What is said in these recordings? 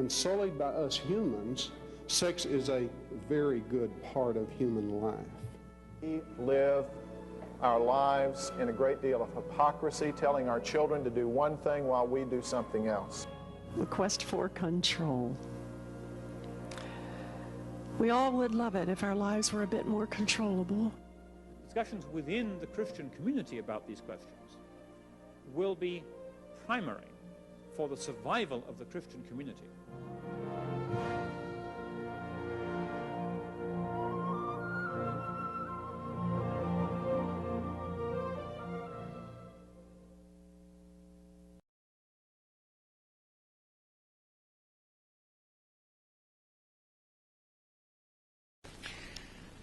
done solely by us humans, sex is a very good part of human life. We live our lives in a great deal of hypocrisy, telling our children to do one thing while we do something else. The quest for control. We all would love it if our lives were a bit more controllable. Discussions within the Christian community about these questions will be primary for the survival of the Christian community.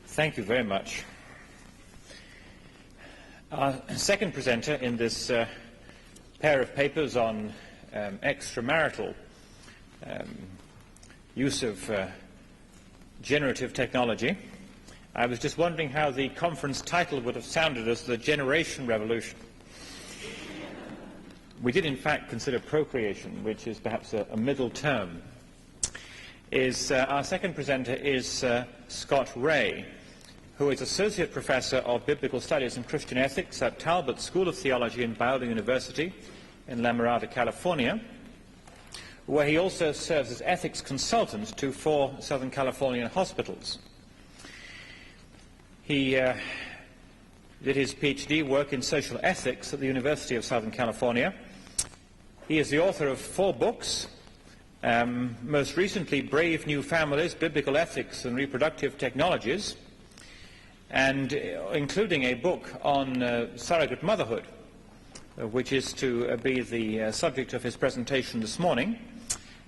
Thank you very much. Our second presenter in this pair of papers on extramarital use of generative technology. I was just wondering how the conference title would have sounded as the Generation Revolution. We did in fact consider procreation, which is perhaps a middle term. Our second presenter is Scott Ray, who is Associate Professor of Biblical Studies and Christian Ethics at Talbot School of Theology and Biola University in La Mirada, California, where he also serves as ethics consultant to 4 Southern Californian hospitals. He did his PhD work in social ethics at the University of Southern California. He is the author of 4 books, most recently Brave New Families, Biblical Ethics and Reproductive Technologies, and including a book on surrogate motherhood, which is to be the subject of his presentation this morning.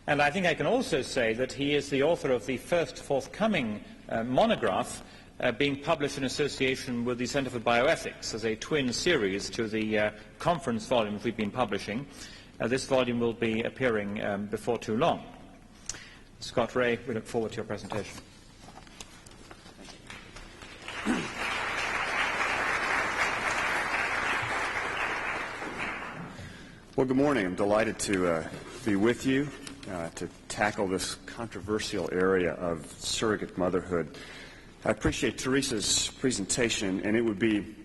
And I think I can also say that he is the author of the first forthcoming monograph being published in association with the Center for Bioethics as a twin series to the conference volumes we've been publishing. This volume will be appearing before too long. Scott Ray, we look forward to your presentation. Well, good morning. I'm delighted to be with you to tackle this controversial area of surrogate motherhood. I appreciate Teresa's presentation, and it would be,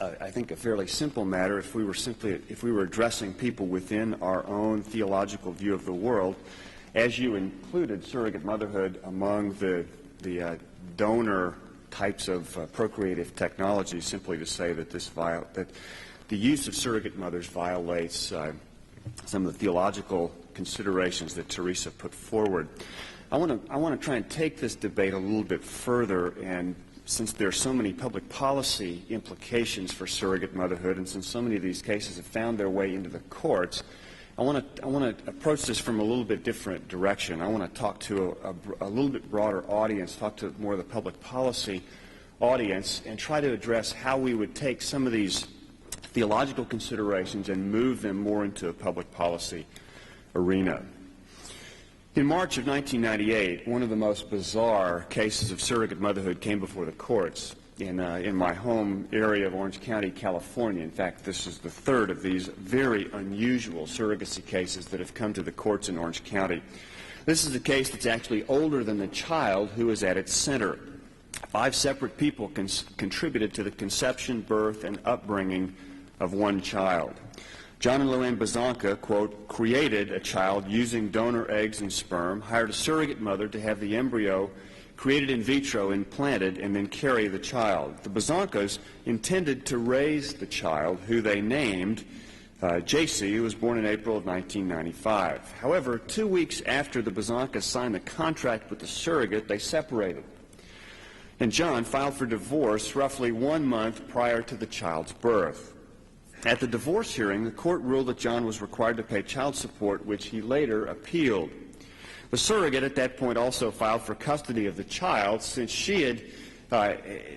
I think, a fairly simple matter if we were addressing people within our own theological view of the world, as you included surrogate motherhood among the donor types of procreative technology, simply to say that that the use of surrogate mothers violates some of the theological considerations that Teresa put forward. I want to try and take this debate a little bit further, and since there are so many public policy implications for surrogate motherhood, and since so many of these cases have found their way into the courts, I want to approach this from a little bit different direction. I want to talk to a little bit broader audience, talk to more of the public policy audience, and try to address how we would take some of these theological considerations and move them more into a public policy arena. In March of 1998, one of the most bizarre cases of surrogate motherhood came before the courts in my home area of Orange County, California. In fact, this is the third of these very unusual surrogacy cases that have come to the courts in Orange County. This is a case that's actually older than the child who is at its center. 5 separate people contributed to the conception, birth, and upbringing of one child. John and Luann Bazanka, quote, created a child using donor eggs and sperm, hired a surrogate mother to have the embryo created in vitro, implanted, and then carry the child. The Bazankas intended to raise the child, who they named JC, who was born in April of 1995. However, 2 weeks after the Bazankas signed the contract with the surrogate, they separated. And John filed for divorce roughly 1 month prior to the child's birth. At the divorce hearing, the court ruled that John was required to pay child support, which he later appealed. The surrogate at that point also filed for custody of the child, since she had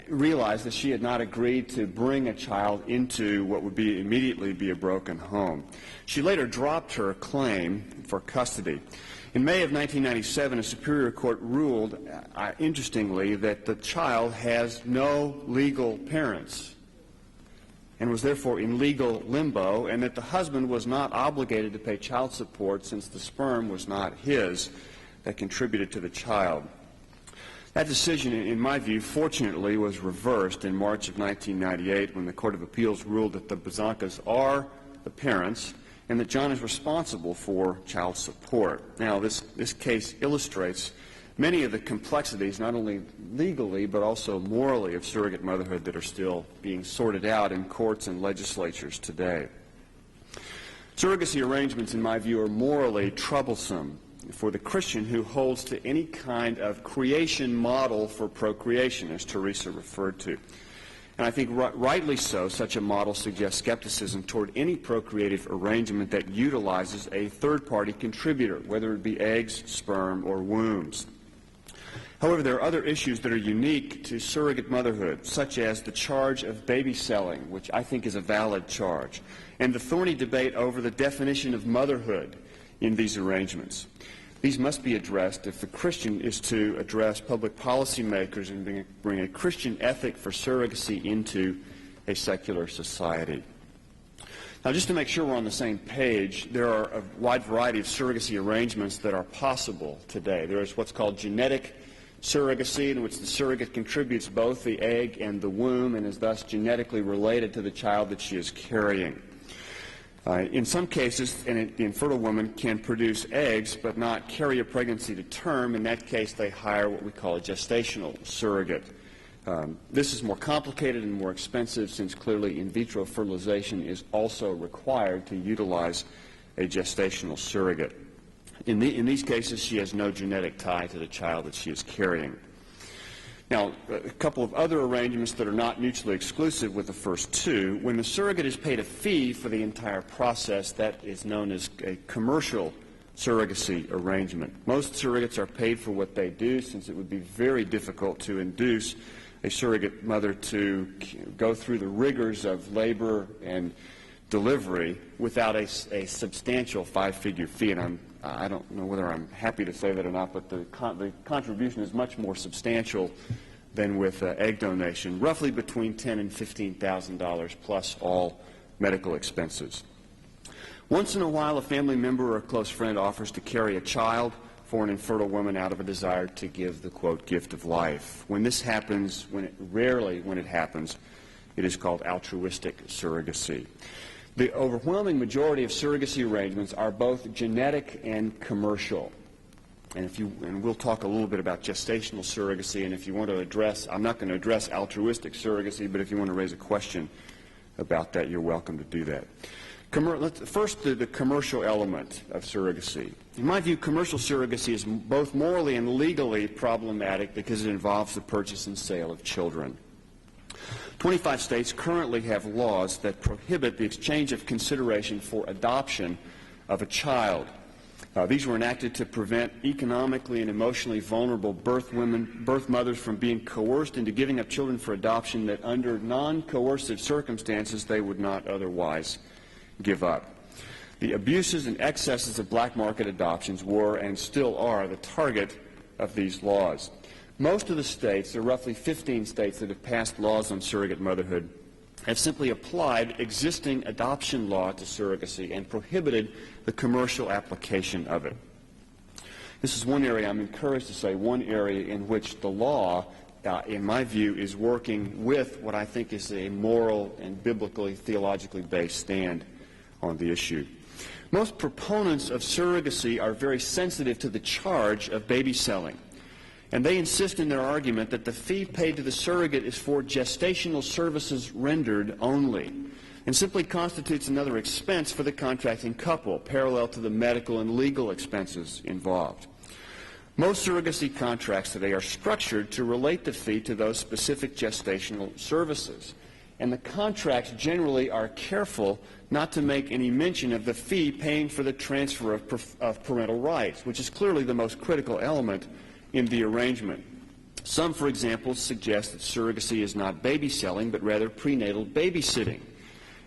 realized that she had not agreed to bring a child into what would immediately be a broken home. She later dropped her claim for custody. In May of 1997, a Superior Court ruled, interestingly, that the child has no legal parents. and was therefore in legal limbo, and that the husband was not obligated to pay child support since the sperm was not his that contributed to the child. That decision, in my view, fortunately was reversed in March of 1998 when the Court of Appeals ruled that the Bazankas are the parents and that John is responsible for child support. Now, this case illustrates many of the complexities, not only legally but also morally, of surrogate motherhood that are still being sorted out in courts and legislatures today. Surrogacy arrangements, in my view, are morally troublesome for the Christian who holds to any kind of creation model for procreation, as Teresa referred to. And I think rightly so, such a model suggests skepticism toward any procreative arrangement that utilizes a third-party contributor, whether it be eggs, sperm, or wombs. However, there are other issues that are unique to surrogate motherhood, such as the charge of baby selling, which I think is a valid charge, and the thorny debate over the definition of motherhood in these arrangements. These must be addressed if the Christian is to address public policy makers and bring a Christian ethic for surrogacy into a secular society. Now, just to make sure we're on the same page, there are a wide variety of surrogacy arrangements that are possible today. There is what's called genetic surrogacy, in which the surrogate contributes both the egg and the womb and is thus genetically related to the child that she is carrying. In some cases, the infertile woman can produce eggs but not carry a pregnancy to term. In that case, they hire what we call a gestational surrogate. This is more complicated and more expensive, since clearly in vitro fertilization is also required to utilize a gestational surrogate. In these cases, she has no genetic tie to the child that she is carrying. Now, a couple of other arrangements that are not mutually exclusive with the first two. When the surrogate is paid a fee for the entire process, that is known as a commercial surrogacy arrangement. Most surrogates are paid for what they do, since it would be very difficult to induce a surrogate mother to go through the rigors of labor and delivery without a substantial five-figure fee. And I don't know whether I'm happy to say that or not, but the contribution is much more substantial than with egg donation, roughly between $10,000 and $15,000 plus all medical expenses. Once in a while, a family member or a close friend offers to carry a child for an infertile woman out of a desire to give the, quote, gift of life. When this happens, rarely when it happens, it is called altruistic surrogacy. The overwhelming majority of surrogacy arrangements are both genetic and commercial. And we'll talk a little bit about gestational surrogacy, and if you want to address, I'm not going to address altruistic surrogacy, but if you want to raise a question about that, you're welcome to do that. First, the commercial element of surrogacy. In my view, commercial surrogacy is both morally and legally problematic because it involves the purchase and sale of children. 25 states currently have laws that prohibit the exchange of consideration for adoption of a child. These were enacted to prevent economically and emotionally vulnerable birth mothers from being coerced into giving up children for adoption that under non-coercive circumstances they would not otherwise give up. The abuses and excesses of black market adoptions were and still are the target of these laws. Most of the states, there are roughly 15 states that have passed laws on surrogate motherhood, have simply applied existing adoption law to surrogacy and prohibited the commercial application of it. This is one area, I'm encouraged to say, one area in which the law, in my view, is working with what I think is a moral and biblically, theologically based stand on the issue. Most proponents of surrogacy are very sensitive to the charge of baby selling. And they insist in their argument that the fee paid to the surrogate is for gestational services rendered only, and simply constitutes another expense for the contracting couple, parallel to the medical and legal expenses involved. Most surrogacy contracts today are structured to relate the fee to those specific gestational services, and the contracts generally are careful not to make any mention of the fee paying for the transfer of parental rights, which is clearly the most critical element in the arrangement. Some, for example, suggest that surrogacy is not baby selling, but rather prenatal babysitting.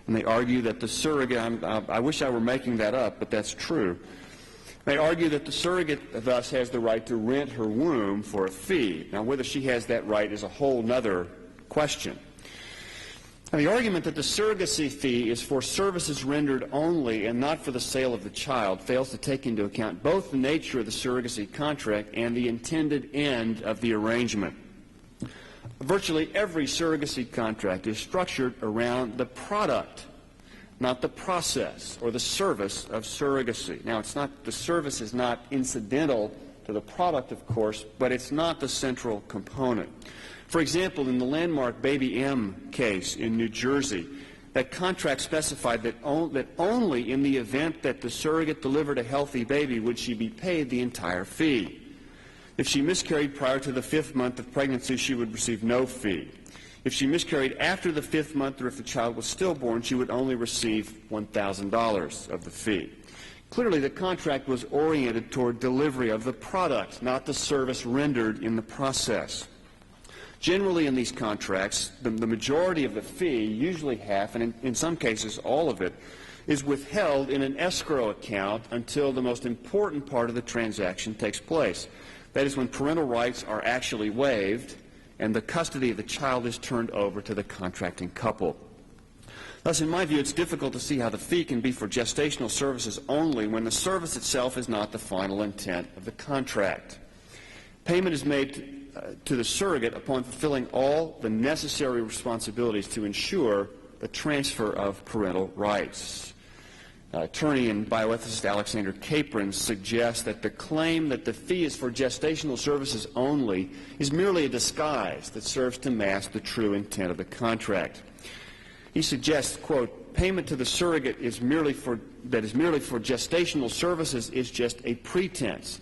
And they argue that the surrogate, I wish I were making that up, but that's true. They argue that the surrogate thus has the right to rent her womb for a fee. Now, whether she has that right is a whole other question. Now, the argument that the surrogacy fee is for services rendered only and not for the sale of the child fails to take into account both the nature of the surrogacy contract and the intended end of the arrangement. Virtually every surrogacy contract is structured around the product, not the process or the service of surrogacy. Now, the service is not incidental to the product, of course, but it's not the central component. For example, in the landmark Baby M case in New Jersey, that contract specified that only in the event that the surrogate delivered a healthy baby would she be paid the entire fee. If she miscarried prior to the 5th month of pregnancy, she would receive no fee. If she miscarried after the 5th month or if the child was stillborn, she would only receive $1,000 of the fee. Clearly, the contract was oriented toward delivery of the product, not the service rendered in the process. Generally, in these contracts, the majority of the fee, usually half, and in some cases all of it, is withheld in an escrow account until the most important part of the transaction takes place. That is when parental rights are actually waived and the custody of the child is turned over to the contracting couple. Thus, in my view, it's difficult to see how the fee can be for gestational services only when the service itself is not the final intent of the contract. Payment is made to the surrogate upon fulfilling all the necessary responsibilities to ensure the transfer of parental rights. Attorney and bioethicist Alexander Capron suggests that the claim that the fee is for gestational services only is merely a disguise that serves to mask the true intent of the contract. He suggests, quote, payment to the surrogate is merely for gestational services is just a pretense.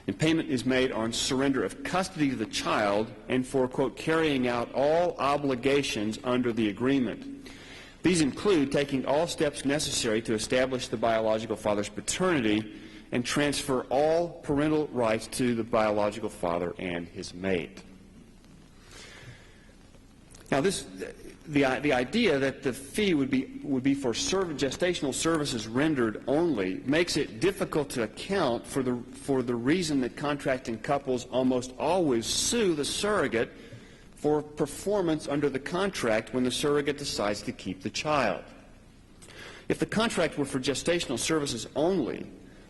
And payment is made on surrender of custody of the child and for, quote, carrying out all obligations under the agreement. These include taking all steps necessary to establish the biological father's paternity and transfer all parental rights to the biological father and his mate. Now, the idea that the fee would be for gestational services rendered only makes it difficult to account for the reason that contracting couples almost always sue the surrogate for performance under the contract when the surrogate decides to keep the child. If the contract were for gestational services only,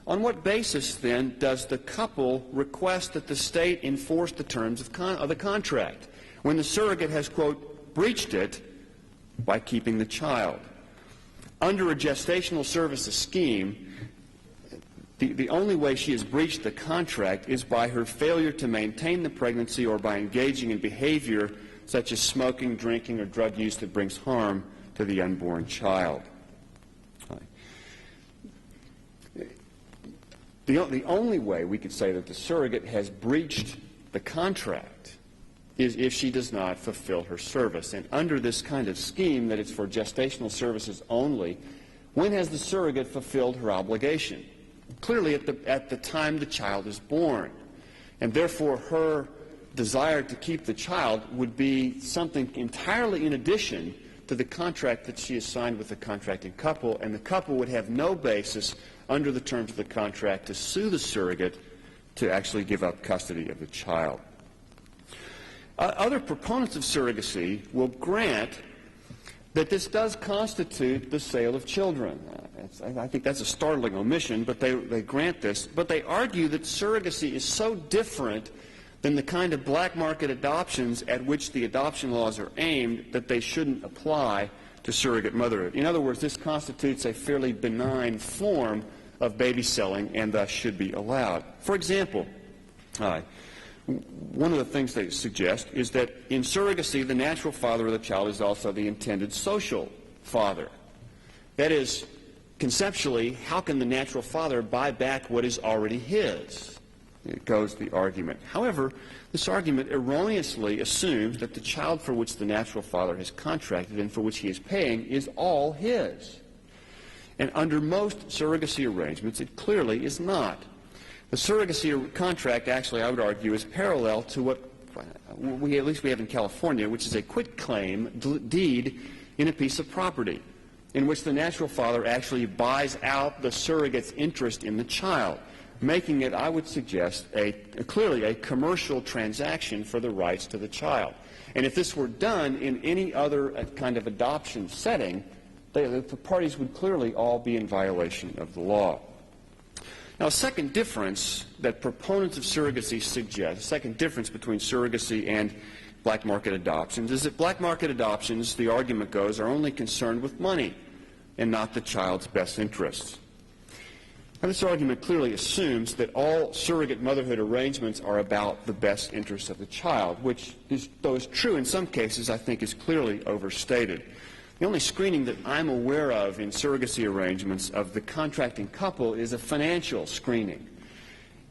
on what basis then does the couple request that the state enforce the terms of the contract when the surrogate has, quote, breached it by keeping the child? Under a gestational services scheme, the only way she has breached the contract is by her failure to maintain the pregnancy or by engaging in behavior such as smoking, drinking, or drug use that brings harm to the unborn child. The only way we could say that the surrogate has breached the contract is if she does not fulfill her service. And under this kind of scheme that it's for gestational services only, when has the surrogate fulfilled her obligation? Clearly at the time the child is born. And therefore her desire to keep the child would be something entirely in addition to the contract that she has signed with the contracting couple, and the couple would have no basis under the terms of the contract to sue the surrogate to actually give up custody of the child. Other proponents of surrogacy will grant that this does constitute the sale of children. I think that's a startling omission, but they grant this. But they argue that surrogacy is so different than the kind of black market adoptions at which the adoption laws are aimed that they shouldn't apply to surrogate motherhood. In other words, this constitutes a fairly benign form of baby selling and thus should be allowed. For example, one of the things they suggest is that in surrogacy, the natural father of the child is also the intended social father. That is, conceptually, how can the natural father buy back what is already his? It goes the argument. However, this argument erroneously assumes that the child for which the natural father has contracted and for which he is paying is all his. And under most surrogacy arrangements, it clearly is not. The surrogacy contract, actually, I would argue, is parallel to what at least we have in California, which is a quitclaim deed in a piece of property, in which the natural father actually buys out the surrogate's interest in the child, making it, I would suggest, clearly a commercial transaction for the rights to the child. And if this were done in any other kind of adoption setting, the parties would clearly all be in violation of the law. Now, a second difference that proponents of surrogacy suggest, a second difference between surrogacy and black market adoptions, is that black market adoptions, the argument goes, are only concerned with money and not the child's best interests. Now, this argument clearly assumes that all surrogate motherhood arrangements are about the best interests of the child, which, though is true in some cases, I think is clearly overstated. The only screening that I'm aware of in surrogacy arrangements of the contracting couple is a financial screening.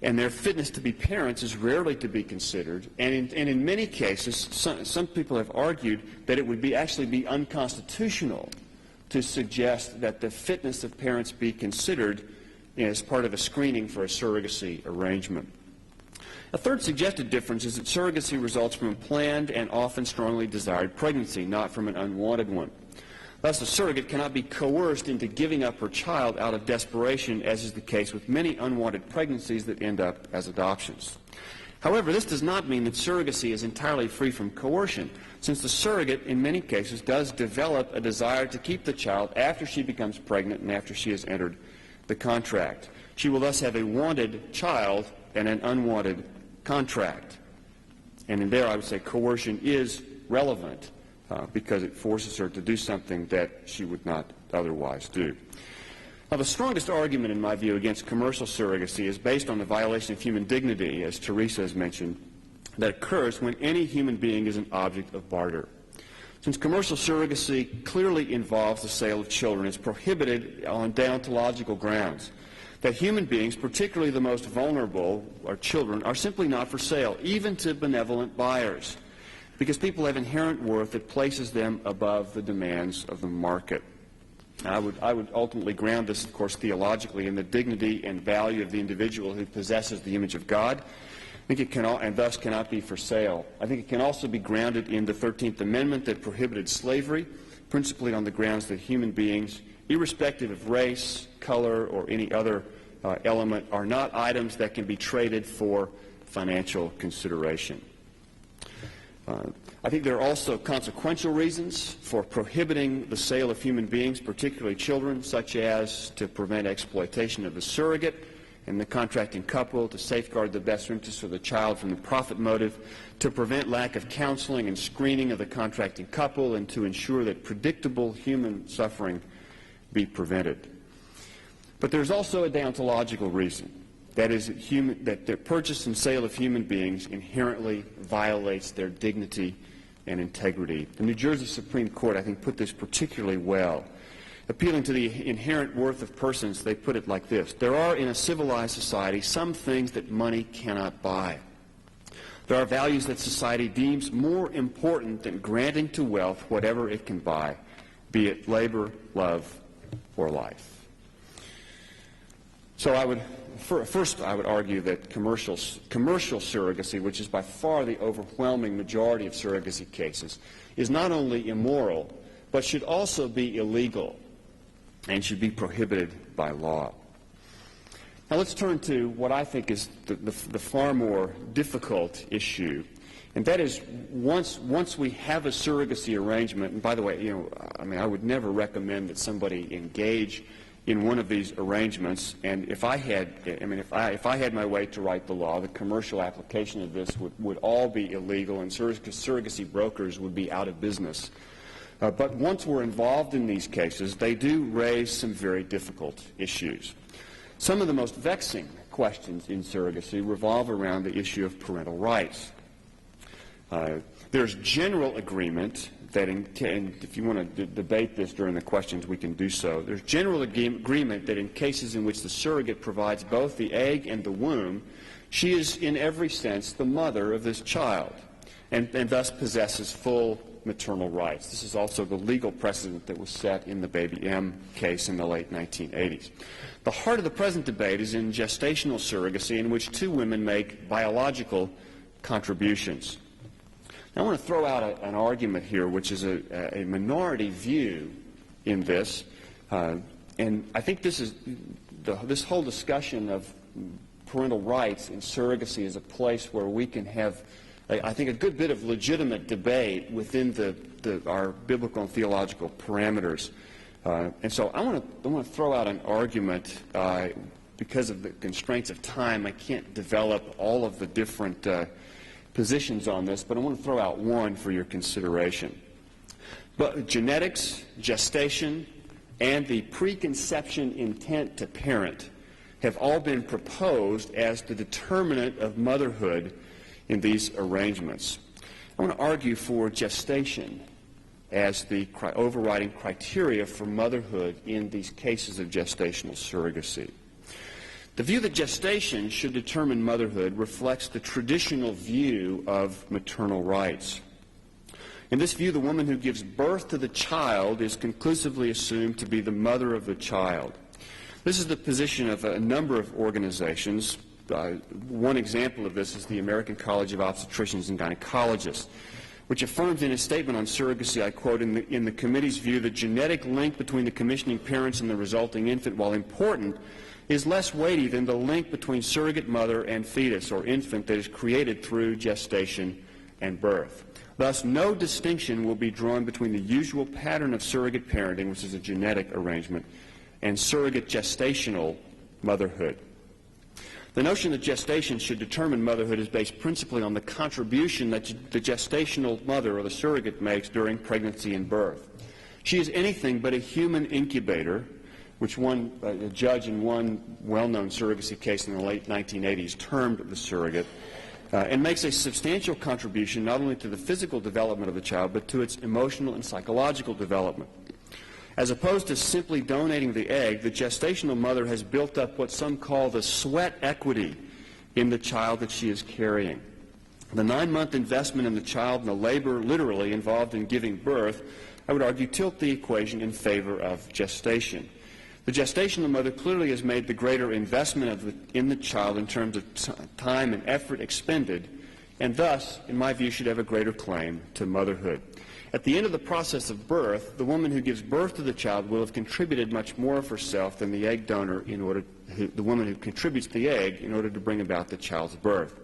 And their fitness to be parents is rarely to be considered. And in many cases, some people have argued that it would actually be unconstitutional to suggest that the fitness of parents be considered as part of a screening for a surrogacy arrangement. A third suggested difference is that surrogacy results from a planned and often strongly desired pregnancy, not from an unwanted one. Thus, the surrogate cannot be coerced into giving up her child out of desperation, as is the case with many unwanted pregnancies that end up as adoptions. However, this does not mean that surrogacy is entirely free from coercion, since the surrogate, in many cases, does develop a desire to keep the child after she becomes pregnant and after she has entered the contract. She will thus have a wanted child and an unwanted contract. And in there, I would say coercion is relevant because it forces her to do something that she would not otherwise do. Now, the strongest argument, in my view, against commercial surrogacy is based on the violation of human dignity, as Teresa has mentioned, that occurs when any human being is an object of barter. Since commercial surrogacy clearly involves the sale of children, it's prohibited on deontological grounds that human beings, particularly the most vulnerable, our children, are simply not for sale, even to benevolent buyers, because people have inherent worth that places them above the demands of the market. I would ultimately ground this, of course, theologically in the dignity and value of the individual who possesses the image of God. I think it can and thus cannot be for sale. I think it can also be grounded in the 13th Amendment that prohibited slavery, principally on the grounds that human beings, irrespective of race, color, or any other element, are not items that can be traded for financial consideration. I think there are also consequential reasons for prohibiting the sale of human beings, particularly children, such as to prevent exploitation of the surrogate and the contracting couple, to safeguard the best interests of the child from the profit motive, to prevent lack of counseling and screening of the contracting couple, and to ensure that predictable human suffering be prevented. But there's also a deontological reason. That is, that the purchase and sale of human beings inherently violates their dignity and integrity. The New Jersey Supreme Court, I think, put this particularly well. Appealing to the inherent worth of persons, they put it like this: there are in a civilized society some things that money cannot buy. There are values that society deems more important than granting to wealth whatever it can buy, be it labor, love, or life. So I would argue that commercial surrogacy, which is by far the overwhelming majority of surrogacy cases, is not only immoral, but should also be illegal and should be prohibited by law. Now let's turn to what I think is the far more difficult issue, and that is once we have a surrogacy arrangement, and by the way, I would never recommend that somebody engage in one of these arrangements, and if I had my way to write the law, the commercial application of this would all be illegal, and surrogacy brokers would be out of business. But once we're involved in these cases, they do raise some very difficult issues. Some of the most vexing questions in surrogacy revolve around the issue of parental rights. There's general agreement that, if you want to debate this during the questions, we can do so. There's general agreement that in cases in which the surrogate provides both the egg and the womb, she is in every sense the mother of this child and thus possesses full maternal rights. This is also the legal precedent that was set in the Baby M case in the late 1980s. The heart of the present debate is in gestational surrogacy, in which two women make biological contributions. Now, I want to throw out an argument here, which is a minority view in this, and I think this whole discussion of parental rights in surrogacy is a place where we can have I think, a good bit of legitimate debate within our biblical and theological parameters. And so I want to throw out an argument. Because of the constraints of time, I can't develop all of the different positions on this, but I want to throw out one for your consideration. But genetics, gestation, and the preconception intent to parent have all been proposed as the determinant of motherhood in these arrangements. I want to argue for gestation as the overriding criteria for motherhood in these cases of gestational surrogacy. The view that gestation should determine motherhood reflects the traditional view of maternal rights. In this view, the woman who gives birth to the child is conclusively assumed to be the mother of the child. This is the position of a number of organizations. One example of this is the American College of Obstetricians and Gynecologists, which affirms in a statement on surrogacy, I quote, in the committee's view, the genetic link between the commissioning parents and the resulting infant, while important, is less weighty than the link between surrogate mother and fetus or infant that is created through gestation and birth. Thus, no distinction will be drawn between the usual pattern of surrogate parenting, which is a genetic arrangement, and surrogate gestational motherhood. The notion that gestation should determine motherhood is based principally on the contribution that the gestational mother or the surrogate makes during pregnancy and birth. She is anything but a human incubator, which a judge in one well-known surrogacy case in the late 1980s termed the surrogate, and makes a substantial contribution not only to the physical development of the child, but to its emotional and psychological development. As opposed to simply donating the egg, the gestational mother has built up what some call the sweat equity in the child that she is carrying. The 9-month investment in the child and the labor literally involved in giving birth, I would argue, tilt the equation in favor of gestation. The gestational mother clearly has made the greater investment in the child in terms of time and effort expended, and thus, in my view, should have a greater claim to motherhood. At the end of the process of birth, the woman who gives birth to the child will have contributed much more of herself than the egg donor the woman who contributes the egg in order to bring about the child's birth.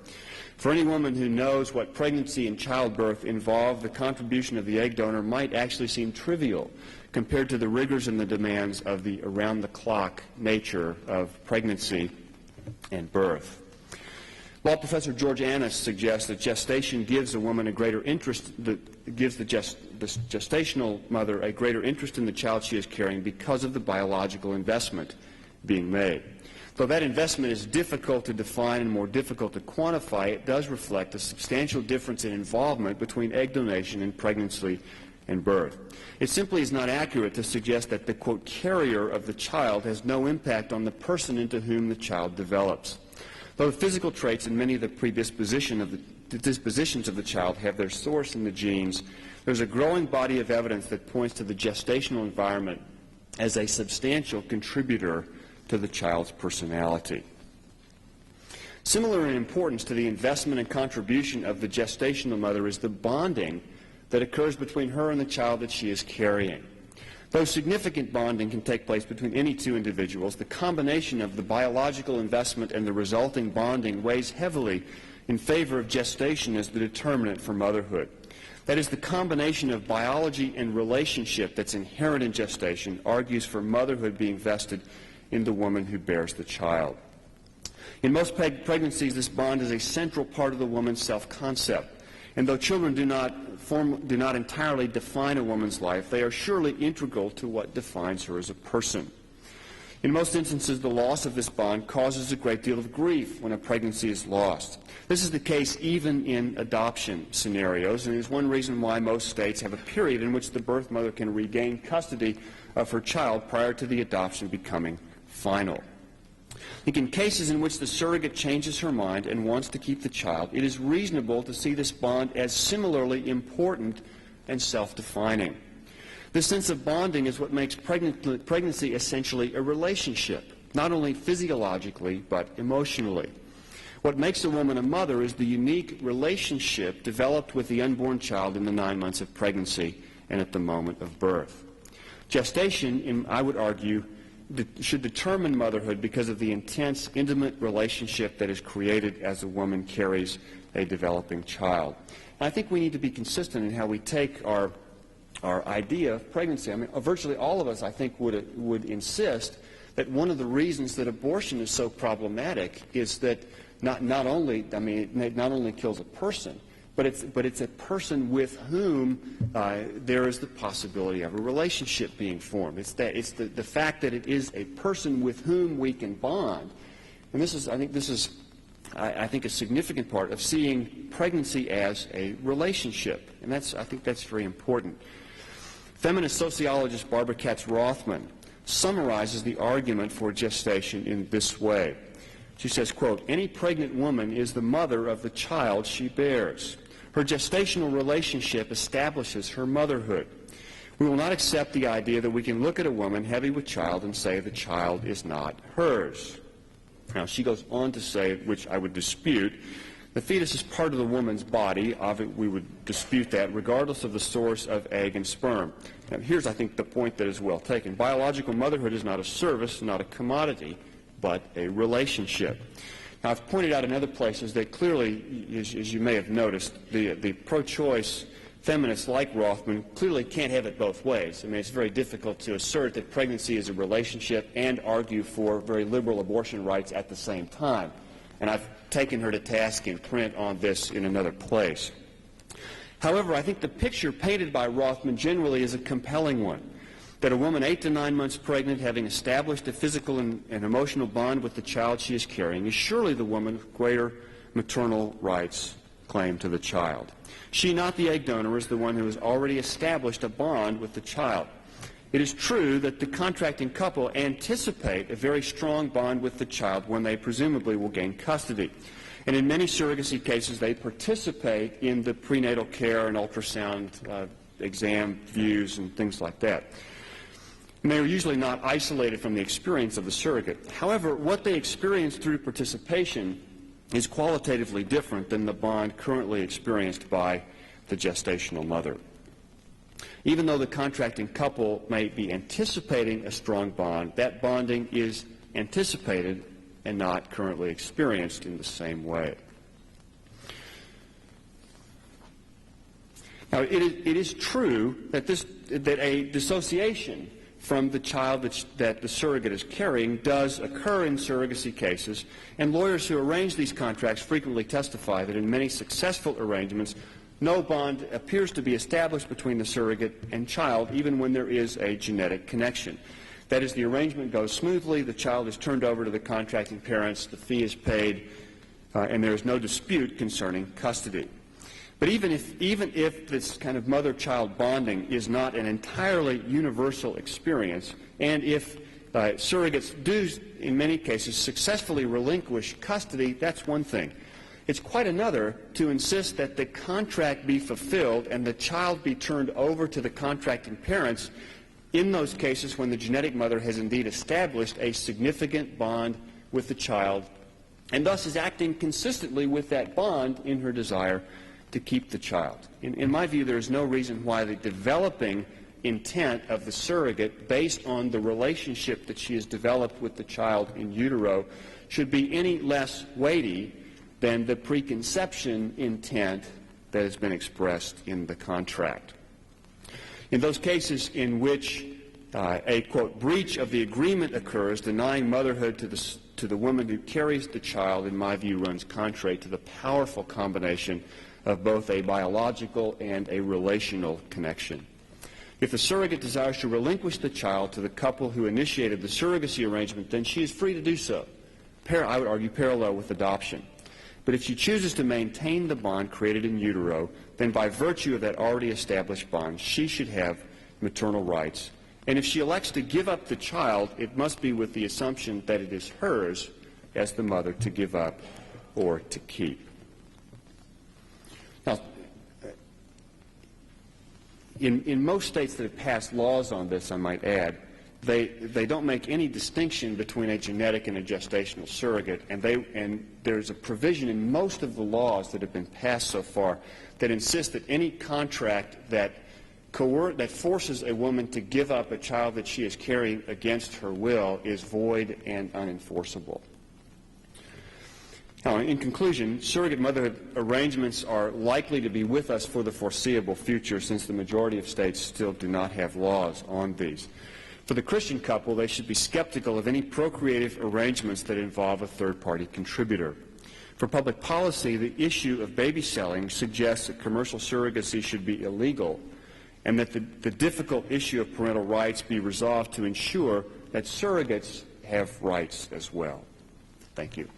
For any woman who knows what pregnancy and childbirth involve, the contribution of the egg donor might actually seem trivial compared to the rigors and the demands of the around-the-clock nature of pregnancy and birth. Law professor George Annis suggests that gestation gives a woman a greater interest, gives the gestational mother a greater interest in the child she is carrying because of the biological investment being made. Though that investment is difficult to define and more difficult to quantify, it does reflect a substantial difference in involvement between egg donation and pregnancy and birth. It simply is not accurate to suggest that the, quote, carrier of the child has no impact on the person into whom the child develops. Though the physical traits and many of the dispositions of the child have their source in the genes, there's a growing body of evidence that points to the gestational environment as a substantial contributor to the child's personality. Similar in importance to the investment and contribution of the gestational mother is the bonding that occurs between her and the child that she is carrying. Though significant bonding can take place between any two individuals, the combination of the biological investment and the resulting bonding weighs heavily in favor of gestation as the determinant for motherhood. That is, the combination of biology and relationship that's inherent in gestation argues for motherhood being vested in the woman who bears the child. In most pregnancies, this bond is a central part of the woman's self-concept. And though children do not entirely define a woman's life, they are surely integral to what defines her as a person. In most instances, the loss of this bond causes a great deal of grief when a pregnancy is lost. This is the case even in adoption scenarios, and is one reason why most states have a period in which the birth mother can regain custody of her child prior to the adoption becoming final. I think in cases in which the surrogate changes her mind and wants to keep the child, it is reasonable to see this bond as similarly important and self-defining. This sense of bonding is what makes pregnancy essentially a relationship, not only physiologically but emotionally. What makes a woman a mother is the unique relationship developed with the unborn child in the 9 months of pregnancy and at the moment of birth. Gestation, I would argue, should determine motherhood because of the intense, intimate relationship that is created as a woman carries a developing child. And I think we need to be consistent in how we take our idea of pregnancy. I mean, virtually all of us, I think, would insist that one of the reasons that abortion is so problematic is that not only kills a person, but it's a person with whom there is the possibility of a relationship being formed. It's the fact that it is a person with whom we can bond, and I think a significant part of seeing pregnancy as a relationship, and I think that's very important. Feminist sociologist Barbara Katz-Rothman summarizes the argument for gestation in this way. She says, quote, "Any pregnant woman is the mother of the child she bears. Her gestational relationship establishes her motherhood. We will not accept the idea that we can look at a woman heavy with child and say the child is not hers." Now, she goes on to say, which I would dispute, the fetus is part of the woman's body. We would dispute that regardless of the source of egg and sperm. Now, here's, I think, the point that is well taken. Biological motherhood is not a service, not a commodity, but a relationship. Now, I've pointed out in other places that clearly, as you may have noticed, the pro-choice feminists like Rothman clearly can't have it both ways. I mean, it's very difficult to assert that pregnancy is a relationship and argue for very liberal abortion rights at the same time. And I've taken her to task in print on this in another place. However, I think the picture painted by Rothman generally is a compelling one, that a woman 8 to 9 months pregnant, having established a physical and emotional bond with the child she is carrying, is surely the woman with greater maternal rights claim to the child. She, not the egg donor, is the one who has already established a bond with the child. It is true that the contracting couple anticipate a very strong bond with the child when they presumably will gain custody. And in many surrogacy cases, they participate in the prenatal care and ultrasound exam views and things like that. And they are usually not isolated from the experience of the surrogate. However, what they experience through participation is qualitatively different than the bond currently experienced by the gestational mother. Even though the contracting couple may be anticipating a strong bond, that bonding is anticipated and not currently experienced in the same way. Now, it is true that a dissociation from the child that the surrogate is carrying does occur in surrogacy cases, and lawyers who arrange these contracts frequently testify that in many successful arrangements, no bond appears to be established between the surrogate and child, even when there is a genetic connection. That is, the arrangement goes smoothly, the child is turned over to the contracting parents, the fee is paid, and there is no dispute concerning custody. But even if this kind of mother-child bonding is not an entirely universal experience, and if surrogates do, in many cases, successfully relinquish custody, that's one thing. It's quite another to insist that the contract be fulfilled and the child be turned over to the contracting parents in those cases when the genetic mother has indeed established a significant bond with the child and thus is acting consistently with that bond in her desire to keep the child. In my view, there is no reason why the developing intent of the surrogate based on the relationship that she has developed with the child in utero should be any less weighty than the preconception intent that has been expressed in the contract. In those cases in which a, quote, breach of the agreement occurs, denying motherhood to the woman who carries the child, in my view, runs contrary to the powerful combination of both a biological and a relational connection. If the surrogate desires to relinquish the child to the couple who initiated the surrogacy arrangement, then she is free to do so. I would argue parallel with adoption. But if she chooses to maintain the bond created in utero, then by virtue of that already established bond, she should have maternal rights. And if she elects to give up the child, it must be with the assumption that it is hers as the mother to give up or to keep. Now, in most states that have passed laws on this, I might add, they don't make any distinction between a genetic and a gestational surrogate, and there's a provision in most of the laws that have been passed so far that insist that any contract that that forces a woman to give up a child that she is carrying against her will is void and unenforceable. Now, in conclusion, surrogate motherhood arrangements are likely to be with us for the foreseeable future, since the majority of states still do not have laws on these. For the Christian couple, they should be skeptical of any procreative arrangements that involve a third-party contributor. For public policy, the issue of baby selling suggests that commercial surrogacy should be illegal, and that the difficult issue of parental rights be resolved to ensure that surrogates have rights as well. Thank you.